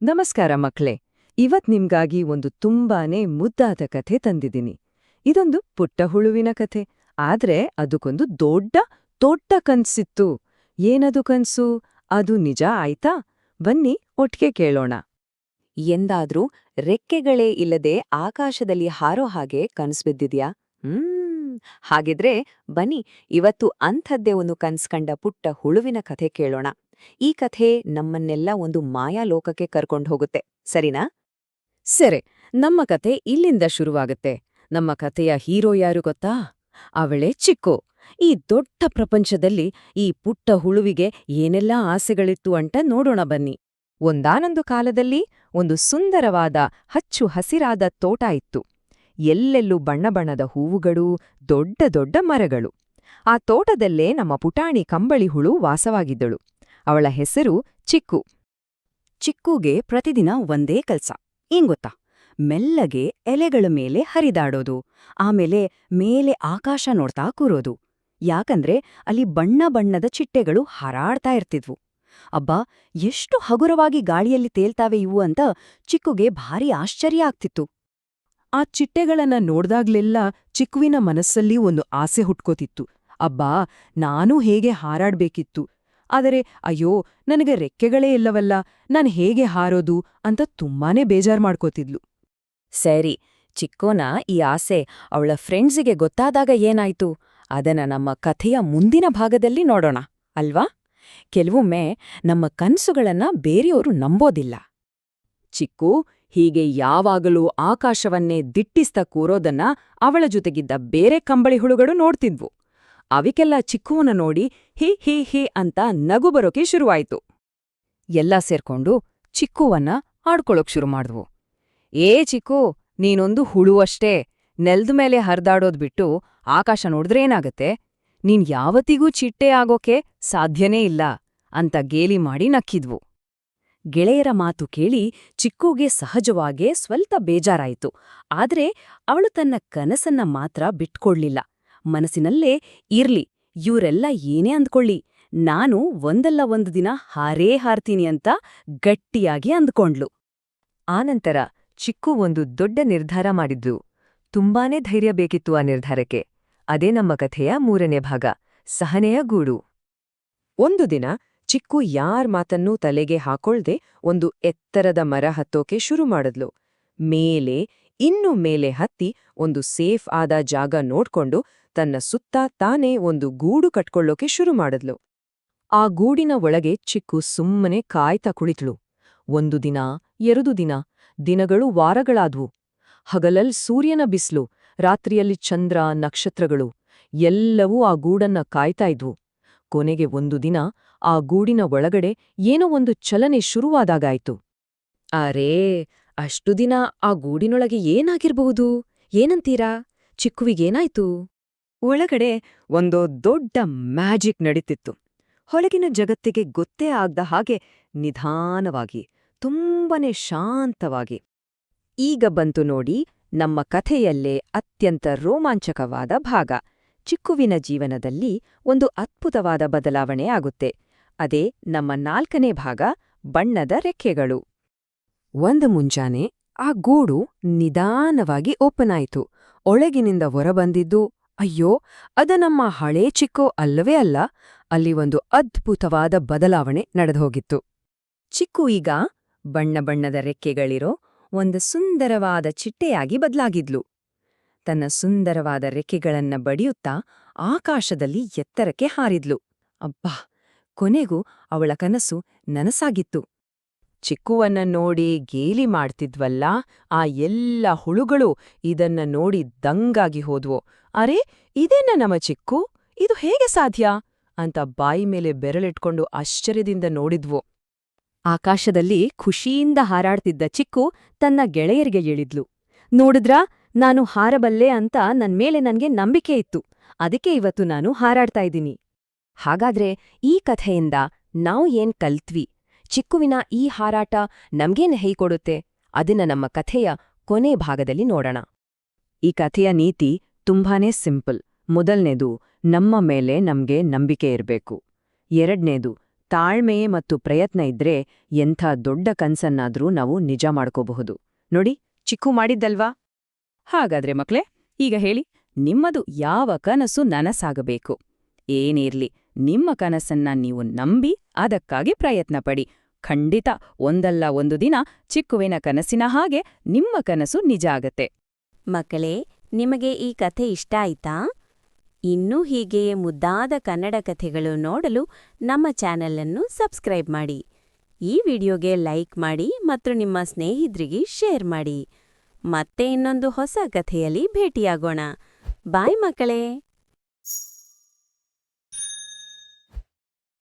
ನಮಸ್ಕಾರ ಮಕ್ಳೇ. ಇವತ್ ನಿಮ್ಗಾಗಿ ಒಂದು ತುಂಬಾನೇ ಮುದ್ದಾದ ಕಥೆ ತಂದಿದ್ದೀನಿ. ಇದೊಂದು ಪುಟ್ಟ ಹುಳುವಿನ ಕಥೆ. ಆದ್ರೆ ಅದಕ್ಕೊಂದು ದೊಡ್ಡ ದೊಡ್ಡ ಕನ್ಸಿತ್ತು. ಏನದು ಕನ್ಸು? ಅದು ನಿಜ ಆಯ್ತಾ? ಬನ್ನಿ ಒಟ್ಗೆ ಕೇಳೋಣ. ಎಂದಾದ್ರೂ ರೆಕ್ಕೆಗಳೇ ಇಲ್ಲದೆ ಆಕಾಶದಲ್ಲಿ ಹಾರೋ ಹಾಗೆ ಕನ್ಸ್ಬಿದ್ದಿದ್ಯಾ? ಹಾಗಿದ್ರೆ ಬನ್ನಿ ಇವತ್ತು ಅಂಥದ್ದೇ ಒಂದು ಕನ್ಸ್ಕಂಡ ಪುಟ್ಟ ಹುಳುವಿನ ಕಥೆ ಕೇಳೋಣ. ಈ ಕಥೆ ನಮ್ಮನ್ನೆಲ್ಲ ಒಂದು ಮಾಯಾಲೋಕಕ್ಕೆ ಕರ್ಕೊಂಡು ಹೋಗುತ್ತೆ, ಸರಿನಾ? ಸರಿ, ನಮ್ಮ ಕಥೆ ಇಲ್ಲಿಂದ ಶುರುವಾಗುತ್ತೆ. ನಮ್ಮ ಕಥೆಯ ಹೀರೋ ಯಾರು ಗೊತ್ತಾ? ಅವಳೇ ಚಿಕ್ಕು. ಈ ದೊಡ್ಡ ಪ್ರಪಂಚದಲ್ಲಿ ಈ ಪುಟ್ಟ ಹುಳುವಿಗೆ ಏನೆಲ್ಲಾ ಆಸೆಗಳಿತ್ತು ಅಂತ ನೋಡೋಣ ಬನ್ನಿ. ಒಂದಾನೊಂದು ಕಾಲದಲ್ಲಿ ಒಂದು ಸುಂದರವಾದ ಹಚ್ಚು ಹಸಿರಾದ ತೋಟ ಇತ್ತು. ಎಲ್ಲೆಲ್ಲೂ ಬಣ್ಣ ಬಣ್ಣದ ಹೂವುಗಳು, ದೊಡ್ಡ ದೊಡ್ಡ ಮರಗಳು. ಆ ತೋಟದಲ್ಲೇ ನಮ್ಮ ಪುಟಾಣಿ ಕಂಬಳಿ ಹುಳು ವಾಸವಾಗಿದ್ದಳು. ಅವಳ ಹೆಸರು ಚಿಕ್ಕು. ಚಿಕ್ಕುಗೆ ಪ್ರತಿದಿನ ಒಂದೇ ಕೆಲ್ಸ, ಏಂಗೊತ್ತಾ? ಮೆಲ್ಲಗೆ ಎಲೆಗಳ ಮೇಲೆ ಹರಿದಾಡೋದು, ಆಮೇಲೆ ಮೇಲೆ ಆಕಾಶ ನೋಡ್ತಾ ಕೂರೋದು. ಯಾಕಂದ್ರೆ ಅಲ್ಲಿ ಬಣ್ಣ ಬಣ್ಣದ ಚಿಟ್ಟೆಗಳು ಹಾರಾಡ್ತಾ ಇರ್ತಿದ್ವು. ಅಬ್ಬಾ, ಎಷ್ಟು ಹಗುರವಾಗಿ ಗಾಳಿಯಲ್ಲಿ ತೇಲ್ತಾವೆ ಇವು ಅಂತ ಚಿಕ್ಕುಗೆ ಭಾರಿ ಆಶ್ಚರ್ಯ ಆಗ್ತಿತ್ತು. ಆ ಚಿಟ್ಟೆಗಳನ್ನ ನೋಡ್ದಾಗ್ಲೆಲ್ಲ ಚಿಕ್ಕುವಿನ ಮನಸ್ಸಲ್ಲಿ ಒಂದು ಆಸೆ ಹುಟ್ಕೋತಿತ್ತು. ಅಬ್ಬಾ, ನಾನೂ ಹೇಗೆ ಹಾರಾಡ್ಬೇಕಿತ್ತು. ಆದರೆ ಅಯ್ಯೋ, ನನಗೆ ರೆಕ್ಕೆಗಳೇ ಇಲ್ಲವಲ್ಲ, ನಾನ್ ಹೇಗೆ ಹಾರೋದು ಅಂತ ತುಂಬಾನೇ ಬೇಜಾರ್ ಮಾಡ್ಕೋತಿದ್ಲು. ಸರಿ, ಚಿಕ್ಕೋನ ಈ ಆಸೆ ಅವಳ ಫ್ರೆಂಡ್ಸಿಗೆ ಗೊತ್ತಾದಾಗ ಏನಾಯ್ತು? ಅದನ್ನ ನಮ್ಮ ಕಥೆಯ ಮುಂದಿನ ಭಾಗದಲ್ಲಿ ನೋಡೋಣ, ಅಲ್ವಾ? ಕೆಲವೊಮ್ಮೆ ನಮ್ಮ ಕನ್ಸುಗಳನ್ನ ಬೇರೆಯವರು ನಂಬೋದಿಲ್ಲ. ಚಿಕ್ಕು ಹೀಗೆ ಯಾವಾಗಲೂ ಆಕಾಶವನ್ನೇ ದಿಟ್ಟಿಸ್ತಾ ಕೂರೋದನ್ನ ಅವಳ ಜೊತೆಗಿದ್ದ ಬೇರೆ ಕಂಬಳಿ ಹುಳುಗಳು ನೋಡ್ತಿದ್ವು. ಅವಿಕೆಲ್ಲ ಚಿಕ್ಕುವನ್ನ ನೋಡಿ ಹಿ ಹಿ ಹಿ ಅಂತ ನಗು ಬರೋಕೆ ಶುರುವಾಯ್ತು. ಎಲ್ಲ ಸೇರ್ಕೊಂಡು ಚಿಕ್ಕುವನ್ನ ಆಡ್ಕೊಳಕ್ ಶುರು ಮಾಡ್ದ್ವು. ಏ ಚಿಕ್ಕು, ನೀನೊಂದು ಹುಳು ಅಷ್ಟೇ. ನೆಲ್ದ ಮೇಲೆ ಹರ್ದಾಡೋದ್ ಬಿಟ್ಟು ಆಕಾಶ ನೋಡಿದ್ರೆ ಏನಾಗತ್ತೆ? ನೀನ್ ಯಾವತ್ತಿಗೂ ಚಿಟ್ಟೆ ಆಗೋಕೆ ಸಾಧ್ಯನೇ ಇಲ್ಲ ಅಂತ ಗೇಲಿ ಮಾಡಿ ನಕ್ಕಿದ್ವು. ಗೆಳೆಯರ ಮಾತು ಕೇಳಿ ಚಿಕ್ಕುಗೆ ಸಹಜವಾಗೇ ಸ್ವಲ್ಪ ಬೇಜಾರಾಯಿತು. ಆದ್ರೆ ಅವಳು ತನ್ನ ಕನಸನ್ನ ಮಾತ್ರ ಬಿಟ್ಕೊಡ್ಲಿಲ್ಲ. ಮನಸ್ಸಿನಲ್ಲೇ ಇರ್ಲಿ, ಇವ್ರೆಲ್ಲ ಏನೇ ಅಂದ್ಕೊಳ್ಳಿ, ನಾನು ಒಂದಲ್ಲ ಒಂದು ದಿನ ಹಾರೇ ಹಾರ್ತೀನಿ ಅಂತ ಗಟ್ಟಿಯಾಗಿ ಅಂದ್ಕೊಂಡ್ಲು. ಆನಂತರ ಚಿಕ್ಕು ಒಂದು ದೊಡ್ಡ ನಿರ್ಧಾರ ಮಾಡಿದ್ಲು. ತುಂಬಾನೇ ಧೈರ್ಯ ಬೇಕಿತ್ತು ಆ ನಿರ್ಧಾರಕ್ಕೆ. ಅದೇ ನಮ್ಮ ಕಥೆಯ 3ನೇ ಭಾಗ, ಸಹನೆಯ ಗೂಡು. ಒಂದು ದಿನ ಚಿಕ್ಕು ಯಾರ್ ಮಾತನ್ನೂ ತಲೆಗೆ ಹಾಕೊಳ್ದೆ ಒಂದು ಎತ್ತರದ ಮರ ಹತ್ತೋಕೆ ಶುರು ಮಾಡಿದ್ಲು. ಮೇಲೆ, ಇನ್ನೂ ಮೇಲೆ ಹತ್ತಿ ಒಂದು ಸೇಫ್ ಆದ ಜಾಗ ನೋಡ್ಕೊಂಡು ತನ್ನ ಸುತ್ತ ತಾನೇ ಒಂದು ಗೂಡು ಕಟ್ಕೊಳ್ಳೋಕೆ ಶುರು ಮಾಡಿದ್ಲು. ಆ ಗೂಡಿನ ಒಳಗೆ ಚಿಕ್ಕು ಸುಮ್ಮನೆ ಕಾಯ್ತಾ ಕುಳಿತಳು. 1 ದಿನ, 2 ದಿನ, ದಿನಗಳು ವಾರಗಳಾದ್ವು. ಹಗಲಲ್ ಸೂರ್ಯನ ಬಿಸ್ಲು, ರಾತ್ರಿಯಲ್ಲಿ ಚಂದ್ರ, ನಕ್ಷತ್ರಗಳು ಎಲ್ಲವೂ ಆ ಗೂಡನ್ನ ಕಾಯ್ತಾ ಇದ್ವು. ಕೊನೆಗೆ ಒಂದು ದಿನ ಆ ಗೂಡಿನ ಒಳಗಡೆ ಏನೋ ಒಂದು ಚಲನೆ ಶುರುವಾದಾಗಾಯ್ತು. ಅರೇ, ಅಷ್ಟು ದಿನ ಆ ಗೂಡಿನೊಳಗೆ ಏನಾಗಿರ್ಬಹುದು? ಏನಂತೀರಾ? ಚಿಕ್ಕುವಿಗೇನಾಯ್ತು? ಒಳಗಡೆ ಒಂದೋ ದೊಡ್ಡ ಮ್ಯಾಜಿಕ್ ನಡೀತಿತ್ತು. ಹೊಳಗಿನ ಜಗತ್ತಿಗೆ ಗೊತ್ತೇ ಆಗ್ದ ಹಾಗೆ ನಿಧಾನವಾಗಿ, ತುಂಬನೇ ಶಾಂತವಾಗಿ. ಈಗ ಬಂತು ನೋಡಿ ನಮ್ಮ ಕಥೆಯಲ್ಲೇ ಅತ್ಯಂತ ರೋಮಾಂಚಕವಾದ ಭಾಗ. ಚಿಕ್ಕುವಿನ ಜೀವನದಲ್ಲಿ ಒಂದು ಅದ್ಭುತವಾದ ಬದಲಾವಣೆ ಆಗುತ್ತೆ. ಅದೇ ನಮ್ಮ 4ನೇ ಭಾಗ, ಬಣ್ಣದ ರೆಕ್ಕೆಗಳು. ಒಂದು ಮುಂಜಾನೆ ಆ ಗೂಡು ನಿಧಾನವಾಗಿ ಓಪನ್ ಆಯಿತು. ಒಳಗಿನಿಂದ ಹೊರಬಂದಿದ್ದು, ಅಯ್ಯೋ, ಅದ ನಮ್ಮ ಹಳೇ ಚಿಕ್ಕು ಅಲ್ಲವೇ ಅಲ್ಲ. ಅಲ್ಲಿ ಒಂದು ಅದ್ಭುತವಾದ ಬದಲಾವಣೆ ನಡೆದೋಗಿತ್ತು. ಚಿಕ್ಕು ಈಗ ಬಣ್ಣ ಬಣ್ಣದ ರೆಕ್ಕೆಗಳಿರೋ ಒಂದು ಸುಂದರವಾದ ಚಿಟ್ಟೆಯಾಗಿ ಬದಲಾಗಿದ್ಲು. ತನ್ನ ಸುಂದರವಾದ ರೆಕ್ಕೆಗಳನ್ನ ಬಡಿಯುತ್ತಾ ಆಕಾಶದಲ್ಲಿ ಎತ್ತರಕ್ಕೆ ಹಾರಿದ್ಲು. ಅಬ್ಬಾ, ಕೊನೆಗೂ ಅವಳ ಕನಸು ನನಸಾಗಿತ್ತು. ಚಿಕ್ಕುವನ್ನ ನೋಡಿ ಗೇಲಿ ಮಾಡ್ತಿದ್ವಲ್ಲ ಆ ಎಲ್ಲ ಹುಳುಗಳು ಇದನ್ನ ನೋಡಿ ದಂಗಾಗಿ ಹೋದ್ವು. ಅರೆ, ಇದೇನ ನಮ್ಮ ಚಿಕ್ಕು? ಇದು ಹೇಗೆ ಸಾಧ್ಯ ಅಂತ ಬಾಯಿ ಮೇಲೆ ಬೆರಳಿಟ್ಕೊಂಡು ಆಶ್ಚರ್ಯದಿಂದ ನೋಡಿದ್ವು. ಆಕಾಶದಲ್ಲಿ ಖುಷಿಯಿಂದ ಹಾರಾಡ್ತಿದ್ದ ಚಿಕ್ಕು ತನ್ನ ಗೆಳೆಯರಿಗೆ ಹೇಳಿದ್ಲು, ನೋಡಿದ್ರಾ, ನಾನು ಹಾರಬಲ್ಲೆ ಅಂತ ನನ್ಮೇಲೆ ನನ್ಗೆ ನಂಬಿಕೆ ಇತ್ತು. ಅದಕ್ಕೆ ಇವತ್ತು ನಾನು ಹಾರಾಡ್ತಾ ಇದ್ದೀನಿ. ಹಾಗಾದ್ರೆ ಈ ಕಥೆಯಿಂದ ನಾವು ಏನ್ ಕಲ್ತ್ವಿ? ಚಿಕ್ಕುವಿನ ಈ ಹಾರಾಟ ನಮ್ಗೇನ್ ಹೇಳ್ಕೊಡುತ್ತೆ? ಅದನ್ನ ನಮ್ಮ ಕಥೆಯ ಕೊನೆ ಭಾಗದಲ್ಲಿ ನೋಡೋಣ. ಈ ಕಥೆಯ ನೀತಿ ತುಂಬಾನೇ ಸಿಂಪಲ್. ಮೊದಲನೇದು, ನಮ್ಮ ಮೇಲೆ ನಮ್ಗೆ ನಂಬಿಕೆ ಇರ್ಬೇಕು. ಎರಡನೇದು, ತಾಳ್ಮೆ ಮತ್ತು ಪ್ರಯತ್ನ ಇದ್ರೆ ಎಂಥ ದೊಡ್ಡ ಕನ್ಸನ್ನಾದ್ರೂ ನಾವು ನಿಜ ಮಾಡ್ಕೋಬಹುದು. ನೋಡಿ, ಚಿಕ್ಕು ಮಾಡಿದ್ದಲ್ವಾ? ಹಾಗಾದ್ರೆ ಮಕ್ಳೇ, ಈಗ ಹೇಳಿ, ನಿಮ್ಮದು ಯಾವ ಕನಸು ನನಸಾಗಬೇಕು? ಏನಿರ್ಲಿ, ನಿಮ್ಮ ಕನಸನ್ನ ನೀವು ನಂಬಿ ಅದಕ್ಕಾಗಿ ಪ್ರಯತ್ನ ಪಡಿ. ಖಂಡಿತ ಒಂದಲ್ಲ ಒಂದು ದಿನ ಚಿಕ್ಕುವಿನ ಕನಸಿನ ಹಾಗೆ ನಿಮ್ಮ ಕನಸು ನಿಜ ಆಗತ್ತೆ. ಮಕ್ಕಳೇ, ನಿಮಗೆ ಈ ಕಥೆ ಇಷ್ಟ ಆಯ್ತಾ? ಇನ್ನೂ ಹೀಗೆಯೇ ಮುದ್ದಾದ ಕನ್ನಡ ಕಥೆಗಳು ನೋಡಲು ನಮ್ಮ ಚಾನೆಲ್ ಅನ್ನು ಸಬ್ಸ್ಕ್ರೈಬ್ ಮಾಡಿ. ಈ ವಿಡಿಯೋಗೆ ಲೈಕ್ ಮಾಡಿ ಮತ್ತು ನಿಮ್ಮ ಸ್ನೇಹಿತರಿಗೆ ಶೇರ್ ಮಾಡಿ. ಮತ್ತೆ ಇನ್ನೊಂದು ಹೊಸ ಕಥೆಯಲ್ಲಿ ಭೇಟಿಯಾಗೋಣ. ಬಾಯ್ ಮಕ್ಕಳೇ.